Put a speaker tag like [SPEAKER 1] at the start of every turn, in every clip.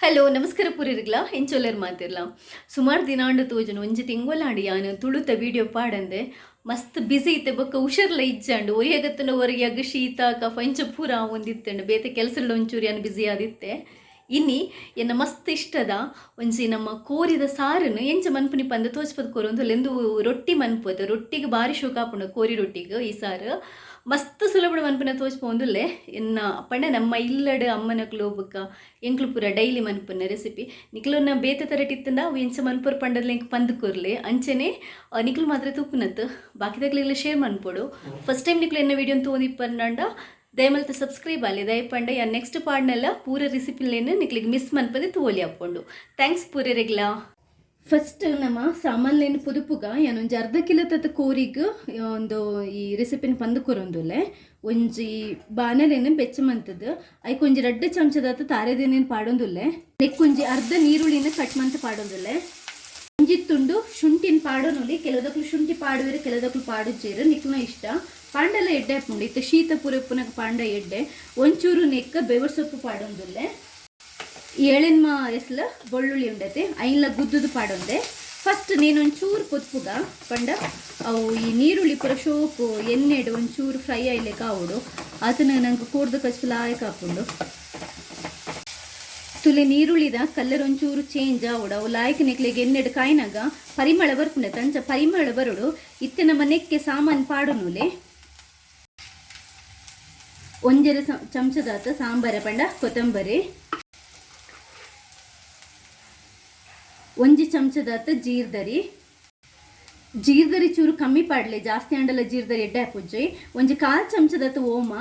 [SPEAKER 1] Hello ನಮಸ್ಕಾರ ಪೂರಿರ್ಗ್ಲ ಎಂಚೊಲ್ಲರ್ ಮಾತಿರ್ಲ ಸುಮಾರು ದಿನಾಂಡು ತೋಜನು ಒಂಜಿ ತಿಂಗೊಲಾಂಡು ಯಾನು ತುಳುತ ವಿಡಿಯೋ ಪಾಡಂದೆ ಮಸ್ತ್ ಬಿಸಿ ಇತ್ತೆ ಬೊಕ್ಕ ಹುಷರ್ಲ ಇಜ್ಜಂಡು ಒರಿಯಾಗತ್ತಂಡ ಒರಿಯಾಗ ಶೀತ ಕಫ ಇಂಚ ಪೂರ ಒಂದಿತ್ತಂಡು ಬೇತೆ ಕೆಲಸಗಳು ಒಂಚೂರು ಯಾನು ಬಿಸಿ ಆದಿತ್ತೆ ಇನ್ನಿ ಎನ್ನ ಮಸ್ತ್ ಇಷ್ಟದ ಒಂಜಿ ನಮ್ಮ ಕೋರಿದ ಸಾರನ್ನು ಎಂಚ ಮನ್ಪುನಿ ಪಂದ ತೋಚ್ಪದ ಕೊರೊಂದು ಲೆಂದು ರೊಟ್ಟಿ ಮನ್ಪುದು ರೊಟ್ಟಿಗೆ ಬಾರಿ ಶೋಕಾಪುಂಡು ಕೋರಿ ರೊಟ್ಟಿಗೆ ಈ ಸಾರು ಮಸ್ತ್ ಸುಲಭ ಮನ್ಪುನ ತೋಚ್ಪೊಂದುಲ್ಲೆ ಎನ್ನ ಪಂಡ ನಮ್ಮ ಇಲ್ಲಡ್ ಅಮ್ಮನಕ್ಲು ಬೊಕ್ಕ ಎಂಕ್ಲು ಪೂರ ಡೈಲಿ ಮನ್ಪುನ ರೆಸಿಪಿ ನಿಕ್ಲುನ ಬೇತೆ ತರಟಿತ್ತಂದ ಅವು ಎಂಚ ಮನ್ಪುರ ಪಂಡದ್ಲ ಎಂಕ್ ಪಂದ್ ಕೊರ್ಲೆ ಅಂಚನೆ ನಿಕ್ಲು ಮಾತ್ರ ತೂಪುನತ್ ಬಾಕಿದಾಗ್ಲೆಲ್ಲ ಶೇರ್ ಮನ್ಪೊಡು ಫಸ್ಟ್ ಟೈಮ್ ನಿಕ್ಲು ಎನ್ನ ವಿಡಿಯೋ ತೋದಿಪ್ಪಂಡ ದಯಮಲ್ತ ಸಬ್ಸ್ಕ್ರೈಬ್ ಆಲಿ ದಯಪಂಡ ಯಾ ನೆಕ್ಸ್ಟ್ ಪಾಡ್ನೆಲ್ಲ ಪೂರ ರೆಸಿಪಿಲೇನು ನಿಕ್ಲಿಗೆ ಮಿಸ್ ಮನ್ಪದೆ ತೋಲಿ ಹಾಕೊಂಡು ಥ್ಯಾಂಕ್ಸ್ ಪೂರೆರೆಗ್ಲಾ ಫಸ್ಟ್ ನಮ್ಮ ಸಾಮಾನ್ಲೇನು ಪುದುಪುಗ ಏನೊಂಜಿ ಅರ್ಧ ಕಿಲೋ ತತ್ತ ಕೋರಿಗೆ ಒಂದು ಈ ರೆಸಿಪಿನ ಪಂದು ಕೊರೊಂದುಲ್ಲೆ ಒಂಜಿ ಬಾಣಲೆನು ಬೆಚ್ಚ ಮಂತದ್ದು ಐಕೊಂಜಿ ರಡ್ಡ ಚಮಚದಾತ ತಾರೆದೇನೇನು ಪಾಡೊಂದುಲ್ಲೆ ನೆಕ್ಕೊಂಜಿ ಅರ್ಧ ನೀರುಳ್ಳಿನ ಕಟ್ ಮಂತ್ ಪಾಡೊಂದುಲ್ಲೆ ಒಂಜಿ ತುಂಡು ಶುಂಠಿನ ಪಾಡೋನುಲಿ ಕೆಲದಕ್ಕೂ ಶುಂಠಿ ಪಾಡುವಿರು ಕೆಲದಕ್ಕೂ ಪಾಡುಜೇರು ನಿಕ್ನ ಇಷ್ಟ ಪಾಂಡೆಲ್ಲ ಎಡ್ಡೆ ಹಾಕೊಂಡು ಇತ್ತು ಶೀತ ಪುರಪ್ಪುನಗ ಪಾಂಡ ಎಡ್ಡೆ ಒಂಚೂರು ನೆಕ್ಕ ಬೆವರ್ ಸೊಪ್ಪು ಪಾಡೊಂದುಲ್ಲೆ ಏಳೆನ್ಮ ಎಸ್ಲ ಬೆಳ್ಳುಳ್ಳಿ ಉಂಡತೆ ಐನ್ಲ ಗುದ್ದುದು ಪಾಡೊಂದೆ ಫಸ್ಟ್ ನೀನೊಂಚೂರು ಪೊತ್ಪುಗ ಪಂಡ ಅವು ಈ ನೀರುಳ್ಳಿ ಪುರ ಶೋಪು ಎಣ್ಣೆಡು ಒಂಚೂರು ಫ್ರೈ ಆಯ್ಲೆ ಕಾವುಡು ಅದನ್ನ ನಂಗೆ ಕೂಡ್ದು ಕಚ್ಲಾಯ್ ಕಾಪುಂಡು ತುಲೆ ನೀರುಳ್ಳಿದ ಕಲ್ಲರ್ ಒಂಚೂರು ಚೇಂಜ್ ಆವುಡು ಅವು ಲಾಯ್ಕ್ ನೆಕ್ಲೆಗೆ ಎಣ್ಣೆಡು ಕಾಯ್ನಾಗ ಪರಿಮಳ ಬರ್ಪುಂಡೆ ತಂಚ ಪರಿಮಳ ಬರುಡು ಇತ್ತೆ ನಮ್ಮ ನೆಕ್ಕೆ ಸಾಮಾನು ಪಾಡುನುಲೆ ಒಂಜರ ಚಮಚದಾತ ಸಾಂಬಾರ ಪಂಡ ಕೊತ್ತಂಬರಿ ಒಂಜಿ ಚಮಚದಾತ ಜೀರ್ದರಿ ಚೂರು ಕಮ್ಮಿ ಪಾಡ್ಲೆ ಜಾಸ್ತಿ ಅಂಡಲ ಜೀರ್ದರಿ ಎಡ್ಡೆ ಹಾಪುಜ್ಜಿ ಒಂಜಿ ಕಾಲ್ ಚಮಚದಾತ ಓಮ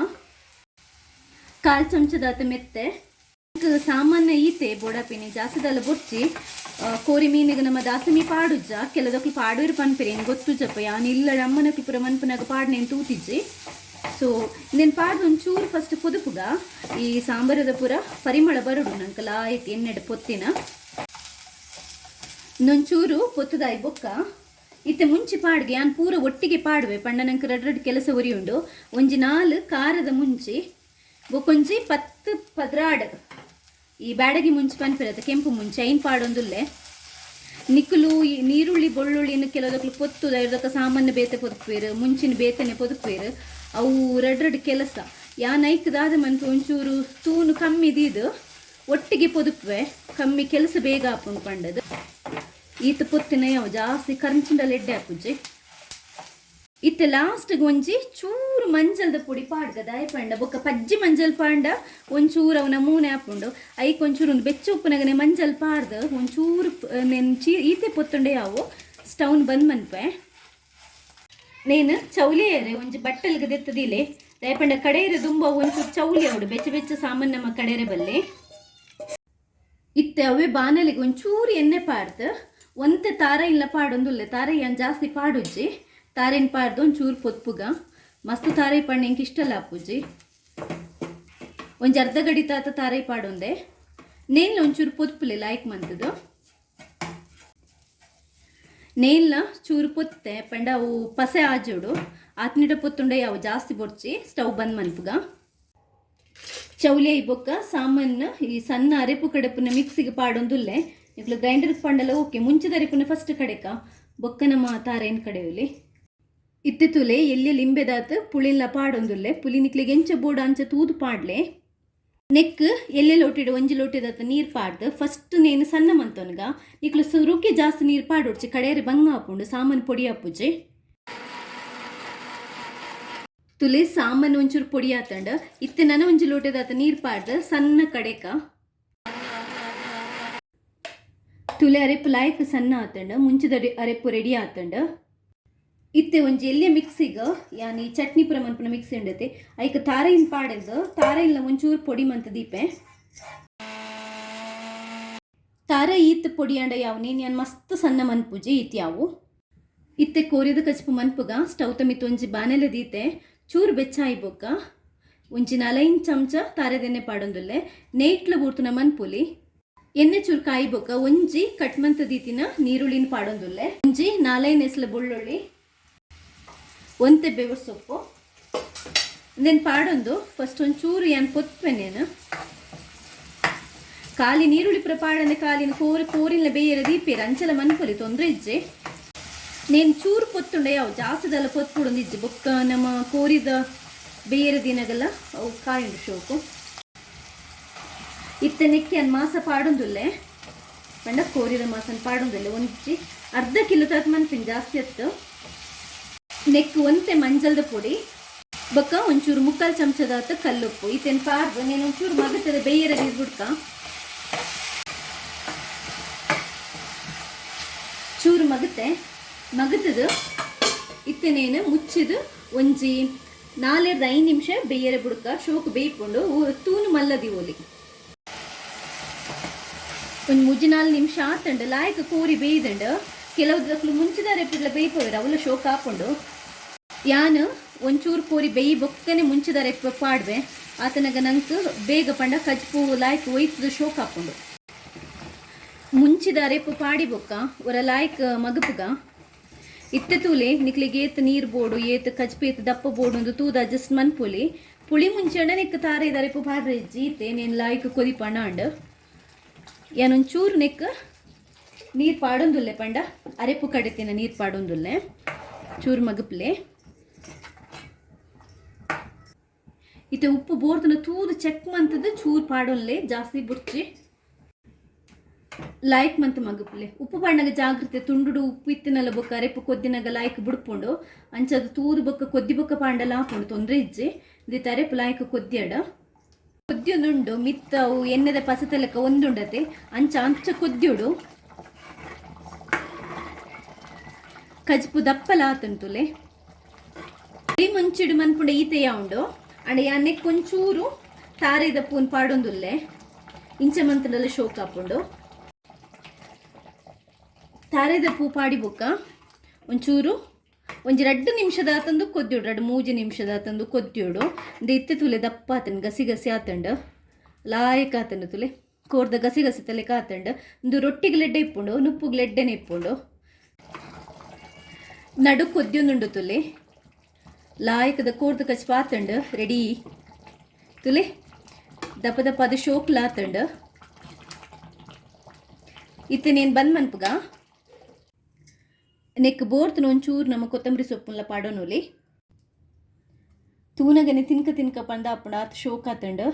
[SPEAKER 1] ಕಾಲ್ ಚಮಚದಾತ ಮೆತ್ತೆ ಸಾಮಾನ್ಯ ಈತೆ ಬೋಡಾಪಿನಿ ಜಾಸ್ತಿದಲ್ಲ ಬೊಚ್ಚಿ ಕೋರಿ ಮೀನಿಗೆ ನಮ್ಮ ದಾಸಮಿ ಪಾಡುಜ್ಜ ಕೆಲದಕ್ಕೂ ಪಾಡುವರು ಪನ್ಪಿರಿ ಏನು ಗೊತ್ತು ಜಪ್ಪ ಯಾನು ಇಲ್ಲ ಅಮ್ಮನಕ್ಕೂ ಪುರ ಮನ್ಪನಾಗ ಪಾಡ್ನೇನು ತೂತಿಜ್ಜಿ ಸೊ నేను ಪಾಡ್ದು ಒಂಚೂರು ಫಸ್ಟ್ ಪುದುಪುಗ ಈ ಸಾಂಬಾರದ ಪುರ ಪರಿಮಳ ಬರುಡು ನಂಗೆ ಲಾಯ್ತು ಎಣ್ಣೆಡು ಪೊತ್ತಿನ ಇನ್ನೊಂಚೂರು ಪೊತ್ತದಾಯಿ ಬೊಕ್ಕ ಇತ್ತೆ ಮುಂಚೆ ಪಾಡ್ಗೆ ನಾನು ಪೂರ ಒಟ್ಟಿಗೆ ಪಾಡುವೆ ಪಂಡ ನಂಗೆ ರಡ್ ಕೆಲಸ ಉರಿಯುಂಡು ಒಂಜಿ ನಾಲ್ ಖಾರದ ಮುಂಚಿ ಬೊಕ್ಕೊಂಜಿ 10 ಪದ್ರಾಡ್ ಈ ಬ್ಯಾಡಗಿ ಮುಂಚೆ ಪನ್ಪಿರತ್ತೆ ಕೆಂಪು ಮುಂಚೆ ಐನ್ ಪಾಡೊಂದುಲ್ಲೆ ನಿಕ್ಕಲು ಈ ನೀರುಳ್ಳಿ ಬೆಳ್ಳುಳ್ಳಿನ ಕೆಲದಕ್ಕೂ ಪೊತ್ತುದ ಇರೋದಕ್ಕೆ ಸಾಮಾನ್ಯ ಬೇತೆ ಪೊದುಕ್ವೇರು ಮುಂಚಿನ ಬೇತೆನೆ ಪೊದುಕ್ವೇರು ಅವು ರಡ್ ಕೆಲಸ ಯಾ ನೈಕ್ದಾದ ಮನ್ಪು ಒಂಚೂರು ತೂನು ಕಮ್ಮಿ ದೀದು ಒಟ್ಟಿಗೆ ಪೊದುಕ್ವೆ ಕಮ್ಮಿ ಕೆಲಸ ಬೇಗ ಹಾಪುಂಡು ಪಂಡದು ಈತ ಪೊತ್ತಿನ ಯಾವ ಜಾಸ್ತಿ ಕರ್ಚಿಂಡಲ್ಲಿ ಎಡ್ಡೆ ಹಾಪುಜ್ಜಿ ಇತ್ತೆ ಲಾಸ್ಟ್ಗೆ ಒಂಜಿ ಚೂರು ಮಂಜಲ್ದ ಪುಡಿ ಪಾಡ್ಗದ ಐ ಪಂಡ ಬೊಕ್ಕ ಪಜ್ಜಿ ಮಂಜಲ್ ಪಾಂಡ ಒಂಚೂರು ಅವನ ಮೂನೆ ಹಾಪುಂಡು ಐಕ್ ಒಂಚೂರು ಒಂದು ಬೆಚ್ಚ ಉಪ್ಪುನಗನೆ ಮಂಜಲ್ ಪಾಡ್ದು ಒಂಚೂರು ಈತೆ ಪೊತ್ತುಂಡೆ ಯಾವು ಸ್ಟೌನ್ ಬಂದ್ ಮನ್ಪೆ ನೇನು ಚೌಲಿಯರೆ ಒಂಜಿ ಬಟ್ಟಲ್ಗೆ ದೆತ್ತದಿಲೆ ದಯಪಂಡ ಕಡೆಯರೆ ದುಂಬ ಒಂಚೂರು ಚೌಲಿ ಅವಡು ಬೆಚ್ಚ ಬೆಚ್ಚ ಸಾಮಾನ್ಯ ನಮ್ಮ ಕಡೆಯರೆ ಬಲ್ಲೆ ಇತ್ತೆ ಅವೇ ಬಾನಲಿಗೆ ಒಂಚೂರು ಎಣ್ಣೆ ಪಾಡ್ದು ಒಂತೆ ತಾರ ಇಲ್ಲ ಪಾಡೊಂದುಲ್ಲೆ ತಾರೆ ಏನು ಜಾಸ್ತಿ ಪಾಡುಜ್ಜಿ ತಾರೇನು ಪಾಡ್ದು ಒಂಚೂರು ಪೊತ್ಪುಗ ಮಸ್ತ್ ತಾರೈ ಪಣ್ಣು ಎಂಗೆ ಇಷ್ಟಲ್ಲ ಅಪ್ಪುಜ್ಜಿ ಒಂಜಿ ಅರ್ಧ ಗಡಿ ತಾತ ತಾರೈ ಪಾಡೊಂದೆ ನೇನ್ಲ ಒಂಚೂರು ಪೊತ್ಪುಲೆ ಲಾಯ್ಕ್ ಮಂತದು ನೇನ್ಲ ಚೂರು ಪೊತ್ತೆ ಪಂಡ ಅವು ಪಸೆ ಆಜೋಡು ಆತ್ನಿಟ ಪೊತ್ತುಂಡೆ ಯಾವ ಜಾಸ್ತಿ ಬೊಡ್ಚಿ ಸ್ಟವ್ ಬಂದ್ ಮನ್ಪುಗ ಚೌಲಿ ಬೊಕ್ಕ ಸಾಮಾನ್ಯ ಈ ಸಣ್ಣ ಅರೆಪು ಕಡಪುನ ಮಿಕ್ಸಿಗೆ ಪಾಡೊಂದುಲ್ಲೆ ಇಗ್ಲು ಗ್ರೈಂಡರ್ ಪಂಡಲ್ಲ ಓಕೆ ಮುಂಚೆದ ಅರೆಪುನ ಫಸ್ಟ್ ಕಡೆಕ ಬೊಕ್ಕ ನಮ್ಮ ತಾರೇನ್ ಕಡೆಯುಲಿ ಇತ್ತೆ ತುಲೆ ಎಲ್ಲಿ ಲಿಂಬೆದಾತ ಪುಳಿಲ್ಲ ಪಾಡೊಂದುಲ್ಲೆ ಪುಲಿ ನಿಕ್ಲಿಗೆ ಎಂಚ ಬೋಡ ಅಂಚ ತೂದು ಪಾಡ್ಲೆ ನೆಕ್ ಎಲ್ಲೆ ಲೋಟಿಡು ಒಂಜಿ ಲೋಟಿದಾತ ನೀರು ಪಾಡ್ದು ಫಸ್ಟ್ ನೇನು ಸಣ್ಣ ಮಂತೊನ್ಗ ನಿಕ್ಲು ಸುರುಕಿ ಜಾಸ್ತಿ ನೀರು ಪಾಡೊಡ್ಚಿ ಕಡೆಯರೆ ಬಂಗ ಹಾಪುಂಡು ಸಾಮಾನು ಪೊಡಿ ಹಾಪುಜಿ ತುಲೆ ಸಾಮಾನು ಒಂಚೂರು ಪೊಡಿ ಆತಂಡ ಇತ್ತೆ ನನ್ನ ಒಂಜಿ ಲೋಟದಾತ ನೀರು ಪಾಡ್ದು ಸಣ್ಣ ಕಡೆಕ ತುಲೆ ಅರೆಪು ಲಾಯ್ಕ್ ಸಣ್ಣ ಆತಂಡ ಮುಂಚದ ಅರೆಪು ರೆಡಿ ಆತಂಡ ಇತ್ತೆ ಒಂಜಿ ಎಲ್ಲಿ ಮಿಕ್ಸಿಗೆ ಯಾನಿ ಚಟ್ನಿ ಪುರ ಮನ್ಪುನ ಮಿಕ್ಸಿ ಉಂಡತೆ ಐಕ ತಾರೆಯಿನ್ ಪಾಡೆದು ತಾರೆಯಿಲ್ಲ ಒಂಚೂರು ಪೊಡಿ ಮಂತ ದೀಪೆ ತಾರೆ ಈತ್ ಪೊಡಿ ಅಂಡ ಯಾವ ನೀನು ಮಸ್ತ್ ಸಣ್ಣ ಮನ್ಪುಜಿ ಈತ್ ಯಾವು ಇತ್ತೆ ಕೋರಿದ ಕಚ್ಪು ಮನ್ಪುಗ ಸ್ಟವ್ ತಮಿತ್ತು ಒಂಜಿ ಬಾನೆಲೆ ದೀತೆ ಚೂರು ಬೆಚ್ಚ ಆಯ್ಬೊಕ್ಕ ಒಂಜಿ 4 ಚಮಚ ತಾರೆದೆಣ್ಣೆ ಪಾಡೊಂದುಲ್ಲೆ ನೇಟ್ಲ ಬೂರ್ತುನ ಮನ್ಪುಲಿ ಎಣ್ಣೆ ಚೂರು ಕಾಯ್ಬೊಕ್ಕ ಒಂಜಿ ಕಟ್ ಮಂತ ದೀತಿನ ನೀರುಳ್ಳಿನ ಪಾಡೊಂದುಲ್ಲೆ ಒಂಜಿ 4 ಎಸ್ಲ ಬೆಳ್ಳುಳ್ಳಿ ಒಂತೆ ಬೆವರ್ ಸೊಪ್ಪು ದೆನ್ ಪಾಡೊಂದು ಫಸ್ಟ್ ಒಂಚೂರು ಏನು ಪೊತ್ಪೆ ನೇನು ಕಾಲಿ ನೀರುಳ್ಳಿ ಪ್ರಪಾಡಂದೆ ಕಾಲಿನ ಕೋರಿನ ಬೇಯರ ದೀಪೇರ ಅಂಚಲ ಮನ್ಪೊಲಿ ತೊಂದರೆ ಇಜ್ಜೆ నేను ಚೂರು ಪೊತ್ತುಂಡೆ ಅವು ಜಾಸ್ತಿದೆಲ್ಲ ಪೊತ್ಪುಡೊಂದಿಜ್ಜೆ ಬೊಕ್ಕ ನಮ್ಮ ಕೋರಿದ ಬೇಯರ ದಿನಗಲ್ಲ ಅವು ಕಾಯುಂಡು ಶೋಕು ಇತ್ತೆ ನೆಕ್ಕಿ ಅನ್ ಮಾಸ ಪಾಡೊಂದುಲ್ಲೆ ಪಂಡ ಕೋರಿದ ಮಾಸನ ಪಾಡೊಂದುಲ್ಲೆ ಒಂಜಿ ಅರ್ಧ ಕಿಲೋ ತತ್ ಮನ್ಪಿನ ಜಾಸ್ತಿ ಅತ್ತು ನೆಕ್ಕು ಒಂತೆ ಮಂಜಲ್ದ ಪುಡಿ ಬೊಕ್ಕ ಒಂಚೂರು ಮುಕ್ಕಾಲು ಚಮಚದ ಹತ್ತು ಕಲ್ಲುಪ್ಪು ಇತ್ತೇನು ಪಾರ್ದು నేను ಒಂಚೂರು ಮಗತದ ಬೇಯರ ನೀರು ಬಿಡ್ಕ ಚೂರು ಮಗತದು ಇತ್ತನೇನು ಮುಚ್ಚಿದು ಒಂಜಿ 4-5 ನಿಮಿಷ ಬೇಯರೆ ಬುಡ್ಕ ಶೋಕು ಬೇಯ್ಕೊಂಡು ತೂನು ಮಲ್ಲದಿ ಓಲಿ ಒಂದು 3-4 ನಿಮಿಷ ಆತಂಡು ಲಾಯಕ ಕೋರಿ ಬೇಯ್ದಂಡು ಕೆಲವುದಕ್ಕೂ ಮುಂಚಿದಾರೆ ಪಿಡ್ಲ ಬೇಯ್ಪೋರು ಅವಲ್ಲ ಶೋಕ್ ಹಾಕೊಂಡು ಯಾನು ಒಂಚೂರು ಕೋರಿ ಬೇಯಿ ಬೊಕ್ಕನೆ ಮುಂಚಿದಾರೆ ಪಾಡ್ವೆ ಆತನಾಗ ನಂಗೆ ಬೇಗ ಪಂಡ ಕಜ್ಪು ಲಾಯ್ಕ್ ಒಯ್ತದ ಶೋಕ್ ಹಾಕೊಂಡು ಮುಂಚಿದಾರೆ ಪಾಡಿ ಬೊಕ್ಕ ಒರ ಲಾಯ್ಕ್ ಮಗಪುಗ ಇತ್ತೆ ತೂಲೆ ನಿಕ್ಲಿಗೆ ಏತ್ ನೀರು ಬೋಡು ಏತ್ ಕಜ್ಪೇತ್ ದಪ್ಪ ಬೋಡು ಒಂದು ತೂದ ಅಡ್ಜಸ್ಟ್ ಮನ್ಪುಲಿ ಪುಳಿ ಮುಂಚೆಂಡ ನೆಕ್ ತಾರೆ ದರೆಪು ಪಾಡ್ರೆ ಜೀತೆ ನೇನು ಲಾಯ್ಕ್ ಕೊದಿ ಪಣ್ಣಾಂಡ್ ಏನೊಂಚೂರು ನೆಕ್ ನೀರು ಪಾಡೊಂದುಲ್ಲೆ ಪಂಡ ಅರೆಪು ಕಡೆತಿನ ನೀರು ಪಾಡೊಂದುಲ್ಲೆ ಚೂರು ಮಗಪ್ಲೆ ಇತ್ತೆ ಉಪ್ಪು ಬೋರ್ತನ ತೂದು ಚೆಕ್ ಮಂತದ್ದು ಚೂರು ಪಾಡೊನ್ಲೆ ಜಾಸ್ತಿ ಬುರ್ಚಿ ಲಾಯ್ಕ್ ಮಂತ್ ಮಗಪ್ಲೆ ಉಪ್ಪು ಪಣ್ಣಗ ಜಾಗ್ರತೆ ತುಂಡುಡು ಉಪ್ಪು ಇತ್ತಿನಲ್ಲ ಬೊಕ್ಕ ಅರೆಪು ಕೊದ್ದಿನಾಗ ಲಾಯ್ಕ್ ಬಿಡ್ಕೊಂಡು ಅಂಚದು ತೂದು ಬೊಕ್ಕ ಕೊದ್ದಿ ಬೊಕ್ಕ ಪಾಂಡಲ ಹಾಕೊಂಡು ತೊಂದರೆ ಇಜ್ಜಿ ದಿತ್ತ ಅರೆಪು ಲಾಯ್ಕ್ ಕೊದ್ದಿಯಾಡ ಕೊದ್ದಿಯೊಂದುಂಡು ಮಿತ್ತ ಅವು ಎಣ್ಣೆದ ಪಸತೆಲಕ್ಕ ಒಂದುಂಡತೆ ಅಂಚ ಕೊದ್ದಿಯುಡು ಕಜ್ಪು ದಪ್ಪಲ ಆತಂತುಲೆ ಈ ಮುಂಚಿಡು ಮನ್ಪುಂಡ ಈತೆಯ ಉಂಡು ಅಂಡ ಯಾನೆ ಕೊಂಚೂರು ತಾರೆದ ಪೂನ್ ಪಾಡೊಂದುಲ್ಲೆ ಇಂಚ ಮಂತಲೆಲ್ಲ ಶೋಕ್ ಹಾಕೊಂಡು ತಾರೆದ ಪೂ ಪಾಡಿ ಬೊಕ್ಕ ಒಂಚೂರು ಒಂಜಿ 2 ನಿಮಿಷದ ಆತಂದು ಕೊದ್ದಿಯೋಡು 2-3 ನಿಮಿಷದ ಆತಂದು ಕೊದ್ದಿಯೋಡು ಇತ್ತೆ ತುಲೆ ದಪ್ಪ ಆತಂಡು ಗಸಿ ಆತಂಡು ಲಾಯಕ್ ಆತಂಡು ತುಲೆ ಕೋರ್ದ ಗಸಿ ತಲೆ ಕಾತಂಡು ಒಂದು ರೊಟ್ಟಿಗೆ ಲೆಡ್ಡೆ ಇಪ್ಪುಂಡು ನುಪ್ಪುಗೆ ಲೆಡ್ಡೆನೆ ಇಪ್ಪುಂಡು ನಡು ಕೊದ್ದಿಯೊಂದುಂಡು ತುಲೆ ಲಾಯಕದ ಕೋರ್ದ ಕಚ್ ಪಾತಂಡು ರೆಡಿ ತುಲೆ ದಪ್ಪ ಅದು ಶೋಕ್ಲಾತಂಡು ಇತ್ತೆ ನೇನು ಬಂದ್ ಮನ್ಪುಗ ನೆಕ್ ಬೋರ್ತನ ಒಂಚೂರು ನಮ್ಮ ಕೊತ್ತಂಬರಿ ಸೊಪ್ಪುಲ್ಲ ಪಾಡೋನೋಲಿ ತೂನಗನೆ ತಿನ್ಕ ಪಂಡ ಅಪ್ಪಡ ಆತ ಶೋಕ್ ಆತಂಡು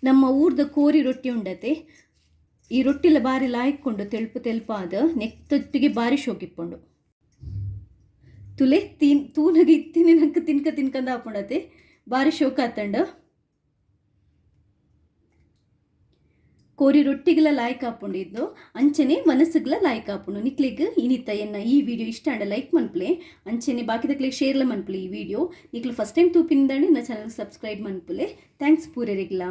[SPEAKER 1] ನಮ್ಮ ಊರ್ದ ಕೋರಿ ರೊಟ್ಟಿ ಉಂಡತೆ ಈ ರೊಟ್ಟಿಲ ಬಾರಿ ಲಾಯ್ಕೊಂಡು ತೆಲ್ಪಾದ ನೆಕ್ ತೊಟ್ಟಿಗೆ ಬಾರಿ ಶೋಕಿಪ್ಪುಂಡು ತುಲೆ ತೂನಗ ಇತ್ತಿನ ನಂಗೆ ತಿನ್ಕಂದ ಹಾಕೊಂಡತೆ ಬಾರಿ ಶೋಕ ಆತಂಡ ಕೋರಿ ರೊಟ್ಟಿಗೆಲ್ಲ ಲಾಯ್ಕ್ ಹಾಕೊಂಡಿದ್ದು ಅಂಚನೆ ಮನಸ್ಸುಗಳ ಲಾಯ್ಕ್ ಹಾಕೊಂಡು ನಿಕ್ಲಿಗೆ ಇನಿತ ಎನ್ನ ಈ ವಿಡಿಯೋ ಇಷ್ಟ ಅಂಡ ಲೈಕ್ ಮನ್ಪ್ಲೆ ಅಂಚನೆ ಬಾಕಿದಕ್ಲಿಗೆ ಶೇರ್ಲ ಮನ್ಪ್ಲೆ ಈ ವಿಡಿಯೋ ನಿಕ್ಲು ಫಸ್ಟ್ ಟೈಮ್ ತೂಪಿಂದಾಣೆ ನನ್ನ ಚಾನಲ್ ಸಬ್ಸ್ಕ್ರೈಬ್ ಮನ್ಪುಲೆ ಥ್ಯಾಂಕ್ಸ್ ಪೂರರಿಗ್ಲಾ.